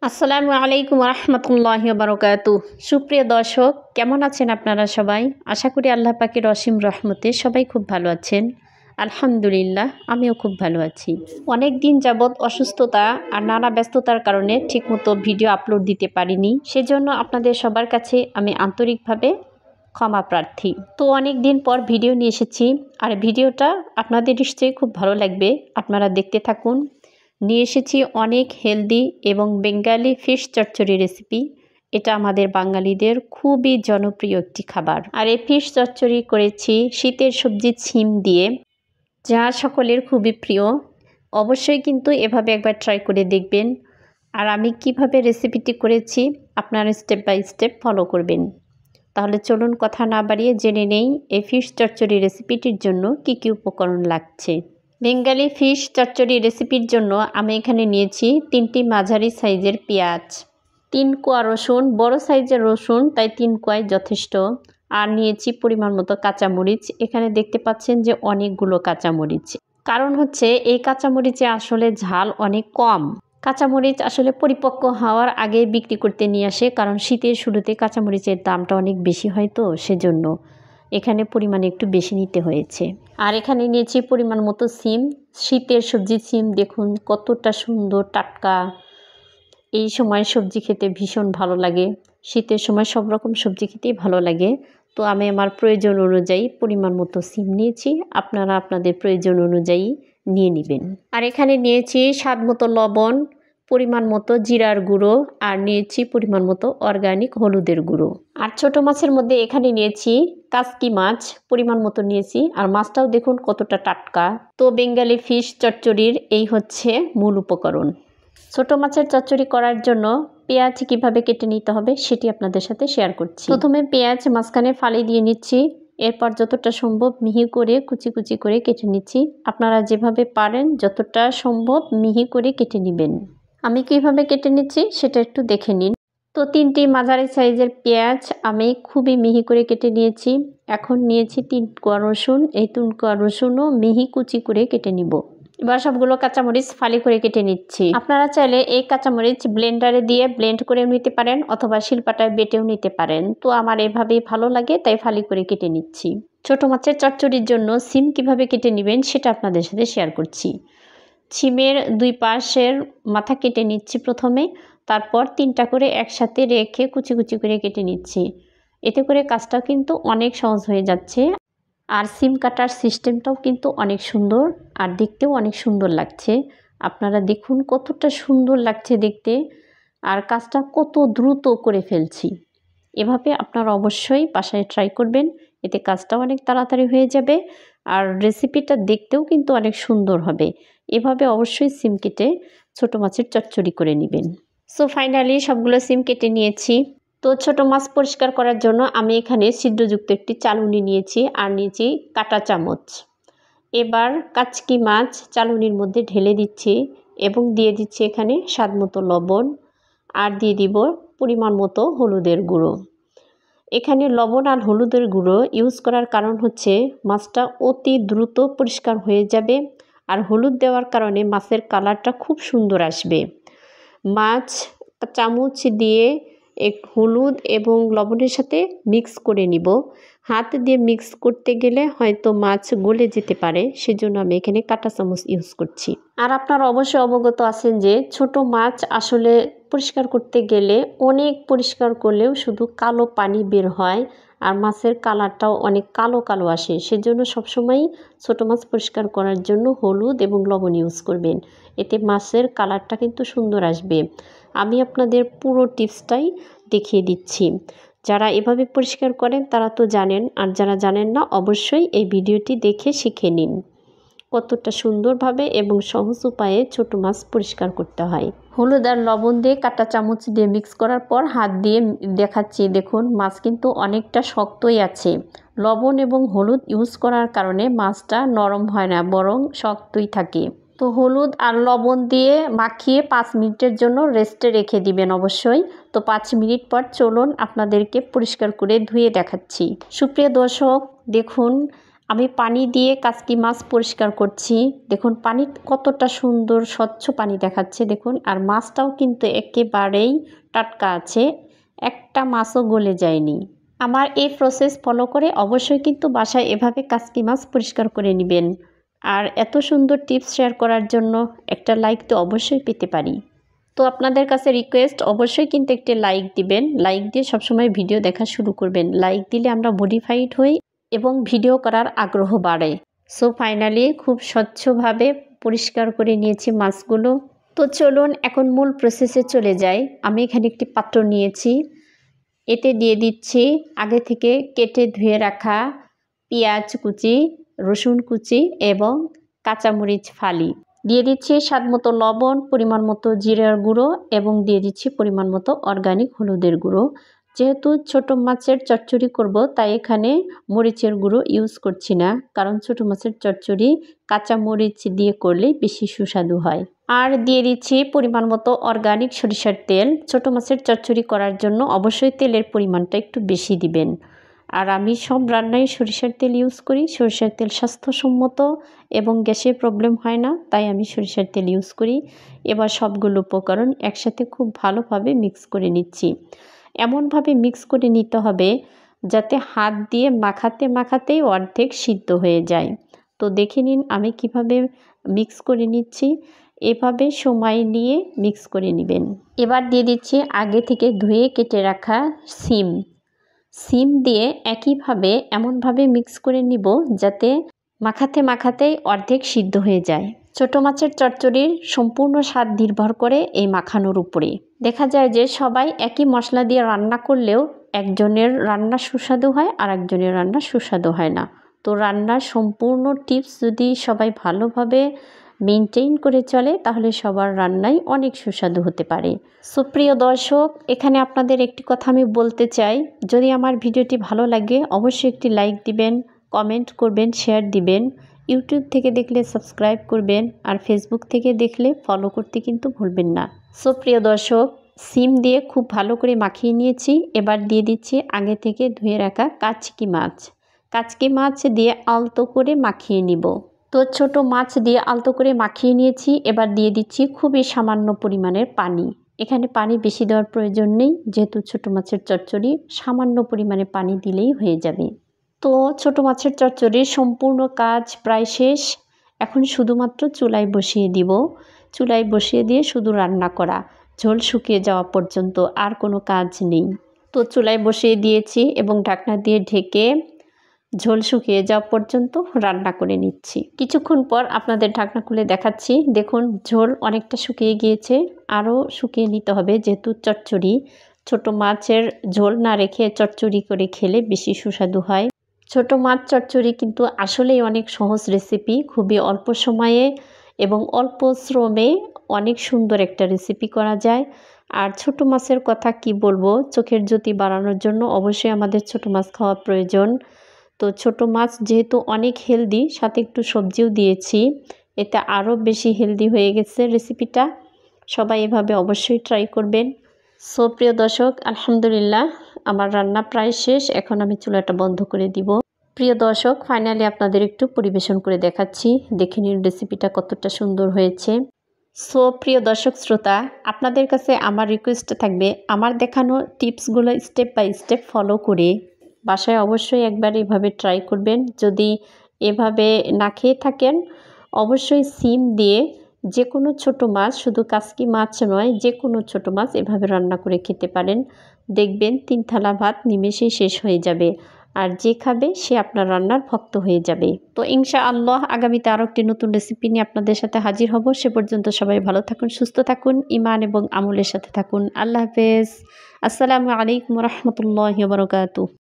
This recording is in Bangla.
আসসালামু আলাইকুম রহমতুল্লাহি বারাকাতু। সুপ্রিয় দর্শক, কেমন আছেন আপনারা সবাই? আশা করি আল্লাহ পাকের অসীম রহমতে সবাই খুব ভালো আছেন। আলহামদুলিল্লাহ, আমিও খুব ভালো আছি। অনেক দিন যাবৎ অসুস্থতা আর নানা ব্যস্ততার কারণে ঠিকমতো ভিডিও আপলোড দিতে পারিনি। সেজন্য আপনাদের সবার কাছে আমি আন্তরিকভাবে ক্ষমা প্রার্থী। তো অনেক দিন পর ভিডিও নিয়ে এসেছি, আর ভিডিওটা আপনাদের নিশ্চয়ই খুব ভালো লাগবে। আপনারা দেখতে থাকুন। নিয়ে এসেছি অনেক হেলদি এবং বেঙ্গালি ফিশ চচ্চড়ি রেসিপি। এটা আমাদের বাঙালিদের খুবই জনপ্রিয় একটি খাবার। আর এই ফিশ চচ্চড়ি করেছি শীতের সবজি ছিম দিয়ে, যা সকলের খুবই প্রিয়। অবশ্যই কিন্তু এভাবে একবার ট্রাই করে দেখবেন। আর আমি কিভাবে রেসিপিটি করেছি আপনারা স্টেপ বাই স্টেপ ফলো করবেন। তাহলে চলুন কথা না বাড়িয়ে জেনে নেই এই ফিশ চচ্চড়ি রেসিপিটির জন্য কি কি উপকরণ লাগছে। বেঙ্গালি ফিশ চচ্চড়ি রেসিপির জন্য আমি এখানে নিয়েছি 3টি মাঝারি সাইজের পেঁয়াজ, 3 কোয়া রসুন, বড় সাইজের রসুন তাই 3 কোয়াই যথেষ্ট। আর নিয়েছি পরিমাণ মতো কাঁচামরিচ। এখানে দেখতে পাচ্ছেন যে অনেকগুলো কাঁচামরিচ, কারণ হচ্ছে এই কাঁচামরিচে আসলে ঝাল অনেক কম। কাঁচামরিচ আসলে পরিপক্ক হওয়ার আগে বিক্রি করতে নিয়ে আসে, কারণ শীতের শুরুতে কাঁচামরিচের দামটা অনেক বেশি হয়, তো সেজন্য এখানে পরিমাণে একটু বেশি নিতে হয়েছে। আর এখানে নিয়েছি পরিমাণ মতো সিম, শীতের সবজি সিম। দেখুন কতটা সুন্দর টাটকা। এই সময় সবজি খেতে ভীষণ ভালো লাগে। শীতের সময় সব রকম সবজি খেতেই ভালো লাগে। তো আমি আমার প্রয়োজন অনুযায়ী পরিমাণ মতো সিম নিয়েছি, আপনারা আপনাদের প্রয়োজন অনুযায়ী নিয়ে নেবেন। আর এখানে নিয়েছি স্বাদ মতো লবণ, পরিমাণ মতো জিরার গুঁড়ো, আর নিয়েছি পরিমাণ মতো অর্গানিক হলুদের গুঁড়ো। আর ছোট মাছের মধ্যে এখানে নিয়েছি কাসকি মাছ, পরিমাণ মতো নিয়েছি। আর মাছটাও দেখুন কতটা টাটকা। তো বেঙ্গালি ফিশ চচ্চড়ির এই হচ্ছে মূল উপকরণ। ছোট মাছের চচ্চড়ি করার জন্য পেঁয়াজ কিভাবে কেটে নিতে হবে সেটি আপনাদের সাথে শেয়ার করছি। প্রথমে পেঁয়াজ মাঝখানে ফালি দিয়ে নিচ্ছি, এরপর যতটা সম্ভব মিহি করে কুচি কুচি করে কেটে নিচ্ছি। আপনারা যেভাবে পারেন যতটা সম্ভব মিহি করে কেটে নেবেন। আমি কিভাবে কেটে নিচ্ছি সেটা একটু দেখে নিন। তো 3টি মাঝারি সাইজের পেঁয়াজ আমি খুবই মিহি করে কেটে নিয়েছি। এখন নিয়েছি 3 কোয়া রসুন, এই 3 কোয়া রসুনও মিহি কুচি করে কেটে নিব। এবার সবগুলো কাঁচামরিচ ফালি করে কেটে নিচ্ছি। আপনারা চাইলে এই কাঁচামরিচ ব্লেন্ডারে দিয়ে ব্লেন্ড করেও নিতে পারেন, অথবা শিলপাটায় বেটেও নিতে পারেন। তো আমার এভাবেই ভালো লাগে, তাই ফালি করে কেটে নিচ্ছি। ছোট মাছের চচ্চড়ির জন্য সিম কিভাবে কেটে নেবেন সেটা আপনাদের সাথে শেয়ার করছি। সিমের 2 পাশের মাথা কেটে নিচ্ছি প্রথমে, তারপর 3টা করে একসাথে রেখে কুচি কুচি করে কেটে নিচ্ছি। এতে করে কাজটা কিন্তু অনেক সহজ হয়ে যাচ্ছে। আর সিম কাটার সিস্টেমটাও কিন্তু অনেক সুন্দর, আর দেখতেও অনেক সুন্দর লাগছে। আপনারা দেখুন কতটা সুন্দর লাগছে দেখতে, আর কাজটা কত দ্রুত করে ফেলছি। এভাবে আপনারা অবশ্যই বাসায় ট্রাই করবেন, এতে কাজটাও অনেক তাড়াতাড়ি হয়ে যাবে, আর রেসিপিটা দেখতেও কিন্তু অনেক সুন্দর হবে। এভাবে অবশ্যই সিম কেটে ছোটো মাছের চচ্চড়ি করে নেবেন। সো ফাইনালি সবগুলো সিম কেটে নিয়েছি। তো ছোট মাছ পরিষ্কার করার জন্য আমি এখানে ছিদ্রযুক্ত একটি চালুনি নিয়েছি, আর নিয়েছি কাঁটা চামচ। এবার কাচকি মাছ চালুনির মধ্যে ঢেলে দিচ্ছি এবং দিয়ে দিচ্ছি এখানে স্বাদ মতো লবণ, আর দিয়ে দিব পরিমাণ মতো হলুদের গুঁড়ো। এখানে লবণ আর হলুদের গুঁড়ো ইউজ করার কারণ হচ্ছে মাছটা অতি দ্রুত পরিষ্কার হয়ে যাবে, আর হলুদ দেওয়ার কারণে মাছের কালারটা খুব সুন্দর আসবে। মাছ চামচ দিয়ে হলুদ এবং লবণের সাথে মিক্স করে নিব। হাত দিয়ে মিক্স করতে গেলে হয়তো মাছ গলে যেতে পারে, সেজন্য আমি এখানে কাঁটা চামচ ইউজ করছি। আর আপনারা অবশ্যই অবগত আছেন যে ছোট মাছ আসলে পরিষ্কার করতে গেলে অনেক পরিষ্কার করলেও শুধু কালো পানি বের হয়, আর মাছের কালারটাও অনেক কালো কালো আসে। সেজন্য সবসময় ছোট মাছ পরিষ্কার করার জন্য হলুদ এবং লবণ ইউজ করবেন, এতে মাছের কালারটা কিন্তু সুন্দর আসবে। আমি আপনাদের পুরো টিপসটাই দেখিয়ে দিচ্ছি। যারা এভাবে পরিষ্কার করেন তারা তো জানেন, আর যারা জানেন না অবশ্যই এই ভিডিওটি দেখে শিখে নিন কতটা সুন্দরভাবে এবং সহজ উপায়ে ছোট মাছ পরিষ্কার করতে হয়। হলুদ আর লবণ দিয়ে কাঁটা চামচ দিয়ে মিক্স করার পর হাত দিয়ে দেখাচ্ছি, দেখুন মাছ কিন্তু অনেকটা শক্তই আছে। লবণ এবং হলুদ ইউজ করার কারণে মাছটা নরম হয় না, বরং শক্তই থাকে। তো হলুদ আর লবণ দিয়ে মাখিয়ে 5 মিনিটের জন্য রেস্টে রেখে দিবেন অবশ্যই। তো 5 মিনিট পর চলুন আপনাদেরকে পরিষ্কার করে ধুয়ে দেখাচ্ছি। সুপ্রিয় দর্শক, দেখুন আমি পানি দিয়ে কাচকি মাছ পরিষ্কার করছি। দেখুন পানি কতটা সুন্দর স্বচ্ছ পানি দেখাচ্ছে দেখুন। আর মাছটাও কিন্তু একেবারেই টাটকা আছে, একটা মাছও গলে যায়নি। আমার এই প্রসেস ফলো করে অবশ্যই কিন্তু বাসায় এভাবে কাচকি মাছ পরিষ্কার করে নেবেন। আর এত সুন্দর টিপস শেয়ার করার জন্য একটা লাইক তো অবশ্যই পেতে পারি। তো আপনাদের কাছে রিকোয়েস্ট, অবশ্যই কিন্তু একটি লাইক দিবেন। লাইক দিয়ে সবসময় ভিডিও দেখা শুরু করবেন। লাইক দিলে আমরা মোটিভেট হই এবং ভিডিও করার আগ্রহ বাড়ে। সো ফাইনালি খুব স্বচ্ছভাবে পরিষ্কার করে নিয়েছি মাছগুলো। তো চলুন এখন মূল প্রসেসে চলে যাই। আমি এখানে একটি পাত্র নিয়েছি, এতে দিয়ে দিচ্ছি আগে থেকে কেটে ধুয়ে রাখা পেঁয়াজ কুচি, রসুন কুচি এবং কাঁচামরিচ ফালি। দিয়ে দিচ্ছি স্বাদ মতো লবণ, পরিমাণ মতো জিরার গুঁড়ো এবং দিয়ে দিচ্ছি পরিমাণ মতো অর্গানিক হলুদের গুঁড়ো। যেহেতু ছোট মাছের চচ্চড়ি করব তাই এখানে মরিচের গুঁড়ো ইউজ করছি না, কারণ ছোট মাছের চচ্চড়ি কাঁচা মরিচ দিয়ে করলে বেশি সুস্বাদু হয়। আর দিয়ে দিচ্ছি পরিমাণ মতো অর্গানিক সরিষার তেল। ছোট মাছের চচ্চড়ি করার জন্য অবশ্যই তেলের পরিমাণটা একটু বেশি দিবেন। আর আমি সব রান্নায় সরিষার তেল ইউজ করি। সরিষার তেল স্বাস্থ্যসম্মত এবং গ্যাসের প্রবলেম হয় না, তাই আমি সরিষার তেল ইউজ করি। এবার সবগুলো উপকরণ একসাথে খুব ভালোভাবে মিক্স করে নিচ্ছি। এমনভাবে মিক্স করে নিতে হবে যাতে হাত দিয়ে মাখাতে মাখাতেই অর্ধেক সিদ্ধ হয়ে যায়। তো দেখে নিন আমি কিভাবে মিক্স করে নিচ্ছি। এভাবে সময় নিয়ে মিক্স করে নেবেন। এবার দিয়ে দিচ্ছি আগে থেকে ধুয়ে কেটে রাখা সিম দিয়ে একইভাবে এমনভাবে মিক্স করে নিব যাতে মাখাতে মাখাতেই অর্ধেক সিদ্ধ হয়ে যায়। ছোট মাছের চচ্চড়ির সম্পূর্ণ স্বাদ নির্ভর করে এই মাখানোর উপরে। দেখা যায় যে সবাই একই মশলা দিয়ে রান্না করলেও একজনের রান্না সুস্বাদু হয় আর একজনের রান্না সুস্বাদু হয় না। তো রান্নার সম্পূর্ণ টিপস যদি সবাই ভালোভাবে মেনটেন করে চলে তাহলে সবার রান্নাই অনেক সুস্বাদু হতে পারে। সুপ্রিয় দর্শক, এখানে আপনাদের একটি কথা আমি বলতে চাই, যদি আমার ভিডিওটি ভালো লাগে অবশ্যই একটি লাইক দিবেন, কমেন্ট করবেন, শেয়ার দিবেন। ইউটিউব থেকে দেখলে সাবস্ক্রাইব করবেন আর ফেসবুক থেকে দেখলে ফলো করতে কিন্তু ভুলবেন না। সুপ্রিয় দর্শক, সিম দিয়ে খুব ভালো করে মাখিয়ে নিয়েছি। এবার দিয়ে দিচ্ছি আগে থেকে ধুয়ে রাখা কাচকি মাছ দিয়ে আলতো করে মাখিয়ে নিব। তো ছোট মাছ দিয়ে আলতো করে মাখিয়ে নিয়েছি। এবার দিয়ে দিচ্ছি খুবই সামান্য পরিমাণের পানি। এখানে পানি বেশি দেওয়ার প্রয়োজন নেই, যেহেতু ছোট মাছের চচ্চড়ি সামান্য পরিমাণে পানি দিলেই হয়ে যাবে। তো ছোট মাছের চচ্চড়ির সম্পূর্ণ কাজ প্রায় শেষ। এখন শুধুমাত্র চুলায় বসিয়ে দিব। চুলায় বসিয়ে দিয়ে শুধু রান্না করা, ঝোল শুকিয়ে যাওয়া পর্যন্ত আর কোনো কাজ নেই। তো চুলায় বসিয়ে দিয়েছি এবং ঢাকনা দিয়ে ঢেকে ঝোল শুকিয়ে যাওয়া পর্যন্ত রান্না করে নিচ্ছি। কিছুক্ষণ পর আপনাদের ঢাকনা খুলে দেখাচ্ছি। দেখুন ঝোল অনেকটা শুকিয়ে গিয়েছে, আরও শুকিয়ে নিতে হবে, যেহেতু চচ্চড়ি ছোট মাছের ঝোল না রেখে চচ্চড়ি করে খেলে বেশি সুস্বাদু হয়। ছোট মাছ চচ্চড়ি কিন্তু আসলেই অনেক সহজ রেসিপি, খুবই অল্প সময়ে এবং অল্প শ্রমে অনেক সুন্দর একটা রেসিপি করা যায়। আর ছোট মাছের কথা কি বলবো, চোখের জ্যোতি বাড়ানোর জন্য অবশ্যই আমাদের ছোট মাছ খাওয়া প্রয়োজন। তো ছোট মাছ যেহেতু অনেক হেলদি, সাথে একটু সবজিও দিয়েছি, এতে আরও বেশি হেলদি হয়ে গেছে রেসিপিটা। সবাই এভাবে অবশ্যই ট্রাই করবেন। সো প্রিয় দর্শক, আলহামদুলিল্লাহ আমার রান্না প্রায় শেষ। এখন আমি চুলাটা বন্ধ করে দিব। প্রিয় দর্শক, ফাইনালি আপনাদের একটু পরিবেশন করে দেখাচ্ছি। দেখে নিন রেসিপিটা কতটা সুন্দর হয়েছে। সো প্রিয় দর্শক শ্রোতা, আপনাদের কাছে আমার রিকোয়েস্ট থাকবে আমার দেখানো টিপসগুলো স্টেপ বাই স্টেপ ফলো করে বাসায় অবশ্যই একবার এভাবে ট্রাই করবেন। যদি এভাবে না খেয়ে থাকেন অবশ্যই সিম দিয়ে যে কোনো ছোটো মাছ, শুধু কাচকি মাছ নয়, যে কোনো ছোটো মাছ এভাবে রান্না করে খেতে পারেন। দেখবেন 3 থালা ভাত নিমেষেই শেষ হয়ে যাবে, আর যে খাবে সে আপনার রান্নার ভক্ত হয়ে যাবে। তো ইনশাআল্লাহ আগামীতে আরও একটি নতুন রেসিপি নিয়ে আপনাদের সাথে হাজির হব। সে পর্যন্ত সবাই ভালো থাকুন, সুস্থ থাকুন, ইমান এবং আমলের সাথে থাকুন। আল্লাহ হাফেজ। আসসালামু আলাইকুম রহমতুল্লাহি ওয়া বারাকাতুহু।